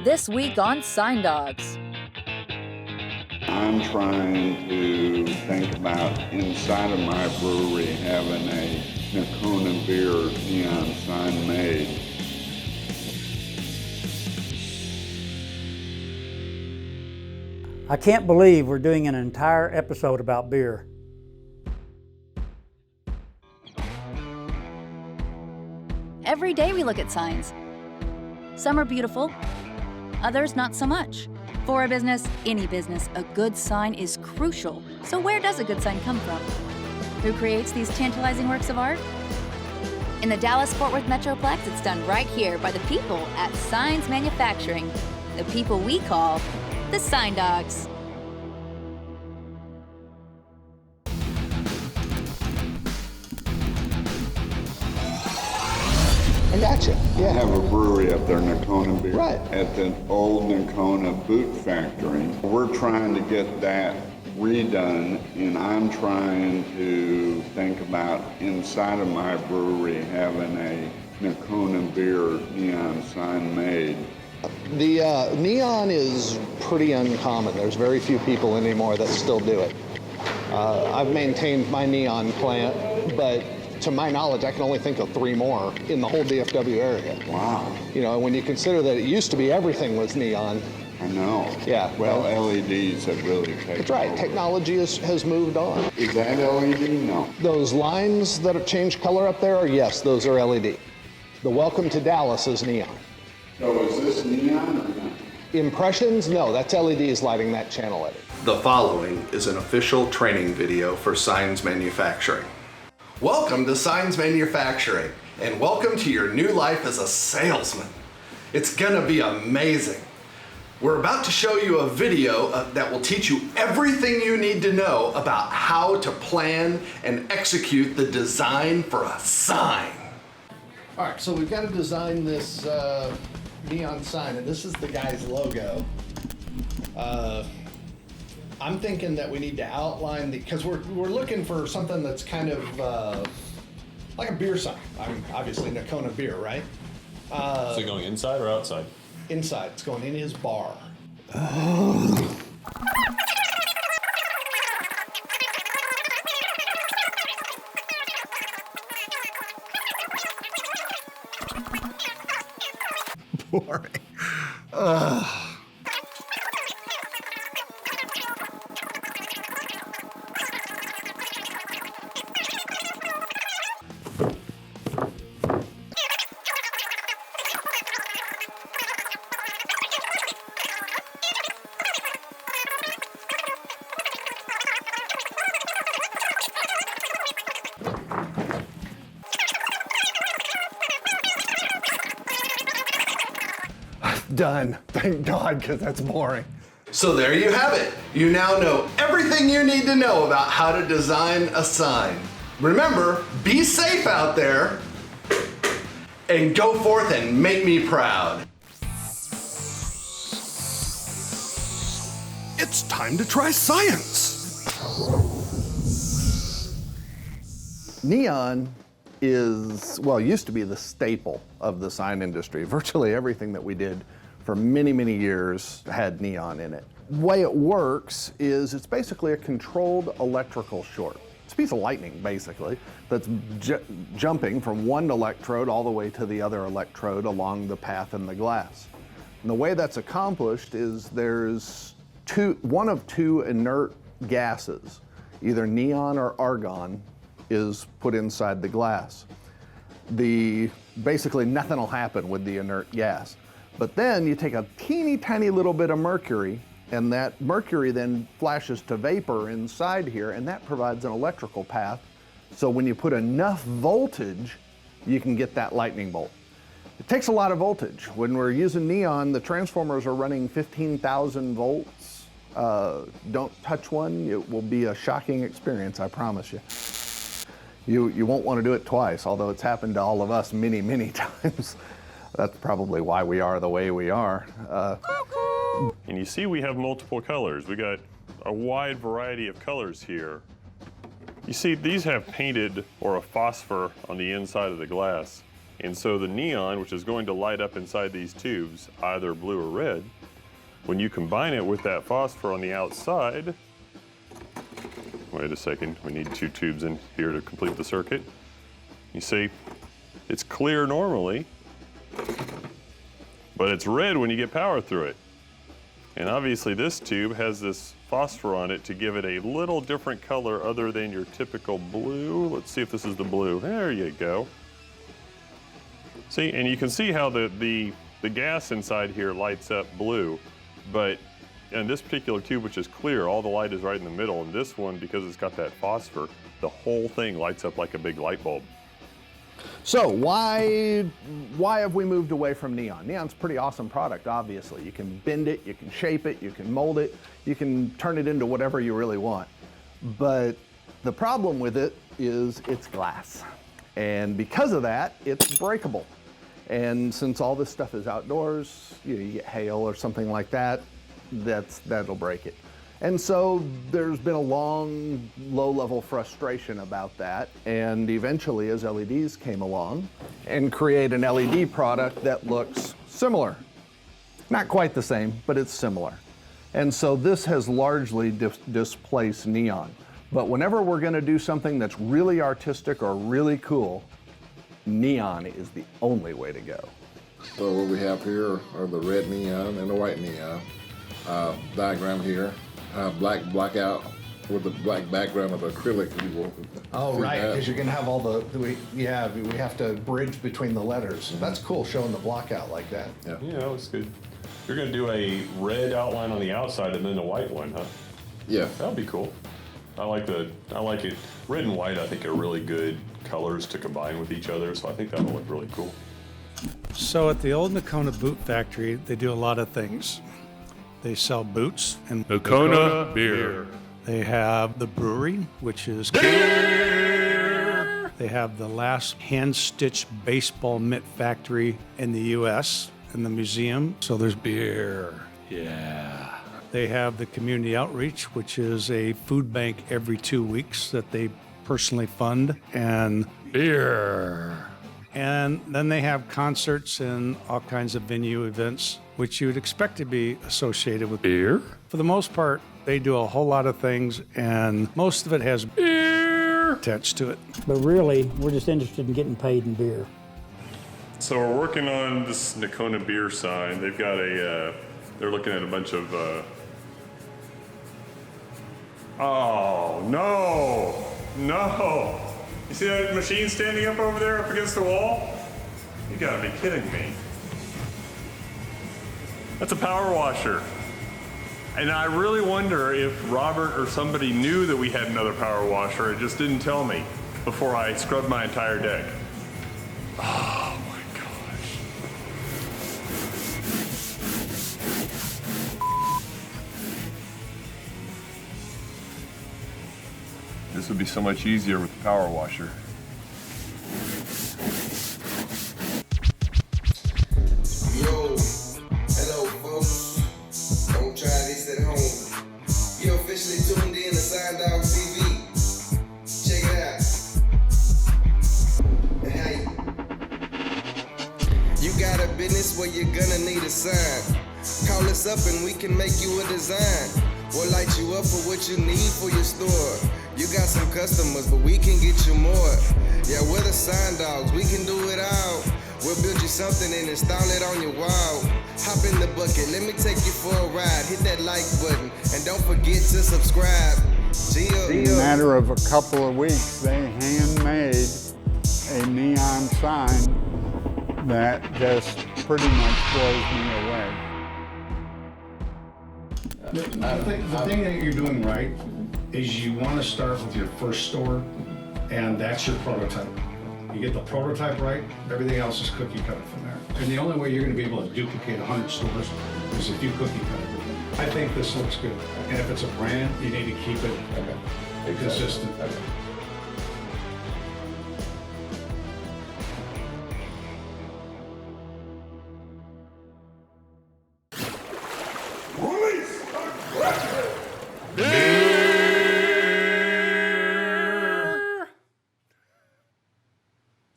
This week on Sign Dawgs. I'm trying to think about inside of my brewery having a Nocona Beer neon sign made. I can't believe we're doing an entire episode about beer. Every day we look at signs. Some are beautiful, others not so much. For a business, any business, a good sign is crucial. So where does a good sign come from? Who creates these tantalizing works of art? In the Dallas-Fort Worth Metroplex, it's done right here by the people at Signs Manufacturing, the people we call the Sign Dawgs. I gotcha. I Yeah. have a brewery up there, Nocona Beer, Right. at the old Nocona Boot factory. We're trying to get that redone, and I'm trying to think about inside of my brewery having a Nocona Beer neon sign made. The neon is pretty uncommon. There's very few people anymore that still do it. I've maintained my neon plant, but to my knowledge, I can only think of 3 more in the whole DFW area. Wow. You know, when you consider that it used to be everything was neon. I know. Yeah. Well, LEDs have really taken That's right. over. Technology has moved on. Is that LED? No. Those lines that have changed color up there, yes, those are LED. The Welcome to Dallas is neon. So is this neon or not? Impressions? No, that's LEDs lighting that channel edit. The following is an official training video for Signs Manufacturing. Welcome to Signs Manufacturing, and welcome to your new life as a salesman. It's gonna be amazing. We're about to show you a video that will teach you everything you need to know about how to plan and execute the design for a sign. All right, so we've got to design this neon sign, and this is the guy's logo. I'm thinking that we need to outline because we're looking for something that's kind of like a beer sign. I mean, obviously Nocona Beer, right? Is it going inside or outside? Inside, it's going in his bar. Boring. Done. Thank God, because that's boring. So there you have it. You now know everything you need to know about how to design a sign. Remember, be safe out there and go forth and make me proud. It's time to try science. Neon is, well, used to be the staple of the sign industry. Virtually everything that we did for many, many years had neon in it. The way it works is it's basically a controlled electrical short. It's a piece of lightning, basically, that's jumping from one electrode all the way to the other electrode along the path in the glass. And the way that's accomplished is there's one of two inert gases, either neon or argon, is put inside the glass. Basically nothing will happen with the inert gas. But then you take a teeny tiny little bit of mercury, and that mercury then flashes to vapor inside here, and that provides an electrical path. So when you put enough voltage, you can get that lightning bolt. It takes a lot of voltage. When we're using neon, the transformers are running 15,000 volts. Don't touch one, it will be a shocking experience, I promise you. You won't want to do it twice, although it's happened to all of us many, many times. That's probably why we are the way we are. And you see we have multiple colors. We got a wide variety of colors here. You see these have painted or a phosphor on the inside of the glass. And so the neon, which is going to light up inside these tubes, either blue or red, when you combine it with that phosphor on the outside, wait a second, we need 2 tubes in here to complete the circuit. You see, it's clear normally, but it's red when you get power through it. And obviously this tube has this phosphor on it to give it a little different color other than your typical blue. Let's see if this is the blue. There you go. See, and you can see how the gas inside here lights up blue, but in this particular tube, which is clear, all the light is right in the middle, and this one, because it's got that phosphor, the whole thing lights up like a big light bulb. So why have we moved away from neon? Neon's a pretty awesome product, obviously. You can bend it, you can shape it, you can mold it, you can turn it into whatever you really want. But the problem with it is it's glass. And because of that, it's breakable. And since all this stuff is outdoors, you get hail or something like that, that'll break it. And so there's been a long, low-level frustration about that. And eventually, as LEDs came along and create an LED product that looks similar. Not quite the same, but it's similar. And so this has largely displaced neon. But whenever we're gonna do something that's really artistic or really cool, neon is the only way to go. So what we have here are the red neon and the white neon. Diagram here. Black blackout with the black background of acrylic. Oh, right, because you're gonna have all we have to bridge between the letters. That's cool, showing the blockout like that. Yeah, Yeah, that looks good. You're gonna do a red outline on the outside and then a white one, huh? yeah. That'll be cool. I like it. Red and white, I think, are really good colors to combine with each other, so I think that'll look really cool. So at the old Nocona Boot Factory, they do a lot of things. They sell boots and Nocona Beer. They have the brewery, which is beer. They have the last hand-stitched baseball mitt factory in the U.S. in the museum. So there's beer. Yeah. They have the community outreach, which is a food bank every 2 weeks that they personally fund, and beer. And then they have concerts and all kinds of venue events, which you would expect to be associated with beer. For the most part, they do a whole lot of things, and most of it has beer attached to it. But really, we're just interested in getting paid in beer. So we're working on this Nocona Beer sign. They've got they're looking at a bunch of, oh, no. You see that machine standing up over there up against the wall? You gotta be kidding me. That's a power washer. And I really wonder if Robert or somebody knew that we had another power washer and just didn't tell me before I scrubbed my entire deck. Oh my gosh. This would be so much easier with the power washer. Yo, hello folks. Don't try this at home. You're officially tuned in to Sign Dawgs TV. Check it out. And hey, you got a business where you're gonna need a sign. Call us up and we can make you a design. We'll light you up for what you need for your store. You got some customers, but we can get you more. Yeah, we're the Sign Dawgs, we can do it all. We'll build you something and install it on your wall. Hop in the bucket, let me take you for a ride. Hit that like button, and don't forget to subscribe. In a matter of a couple of weeks, they handmade a neon sign that just pretty much blows me away. The thing that you're doing right is you want to start with your first store, and that's your prototype. You get the prototype right, everything else is cookie cutter from there. And the only way you're going to be able to duplicate 100 stores is if you cookie cut it. I think this looks good. And if it's a brand, you need to keep it consistent.